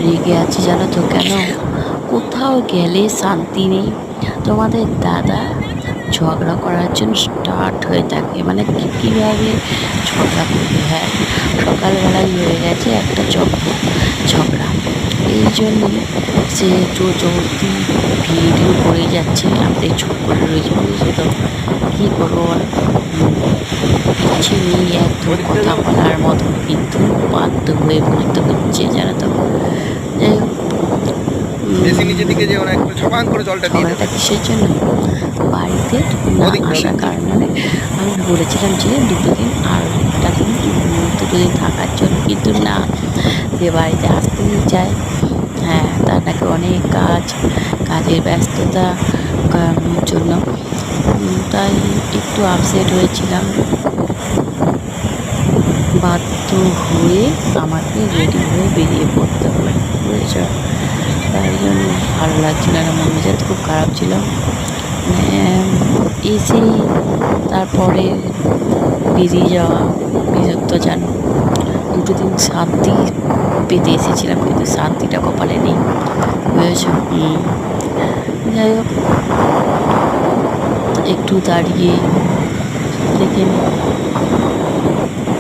রেগে আছি জানো তো কেন? কোথাও গেলে শান্তি নেই। তোমাদের দাদা ঝগড়া করার জন্য স্টার্ট হয়ে থাকে, মানে কীভাবে ঝগড়া করবে। হ্যাঁ, সকালবেলাই হয়ে গেছে একটা ঝগড়া। এই জন্যই সে জোর জবরদস্তি ভিডিও করে যাচ্ছে, আমি চুপ করে রয়েছে, বুঝেছো তো? কী করবো বল? ইচ্ছে নেই একদম কথা বলার মতো, কিন্তু বাধ্য হয়ে বলতে হচ্ছে, জানো তো। যাই হোক, বেশি নিচের দিকে যেও না, একটু ছপাং করে জলটা দিয়ে দেবে। ঝগড়াটা কিসের জন্য? বাড়িতে না ওদিক আসার ওদিক কারণে, মানে আমি বলেছিলাম যে দুটো দিন থাকার জন্য, কিন্তু না, যে বাড়িতে আসতেই চায়। হ্যাঁ, তার নাকি অনেক কাজের ব্যস্ততা জন্য। তাই একটু আপসেট হয়েছিলাম, বাধ্য হয়ে আমাকে রেডি হয়ে বেরিয়ে পড়তে হলো, বুঝেছ? তাই জন্য ভালো লাগছিল না, মন মেজাজ খুব খারাপ ছিল। এসে তারপরে বেরিয়ে যাওয়া, বিরক্ত জানো। দুটো দিন শান্তি পেতে এসেছিলাম, কিন্তু শান্তিটা কপালে নেই, বুঝেছ? যাই হোক, একটু দাঁড়িয়ে দেখে নিই।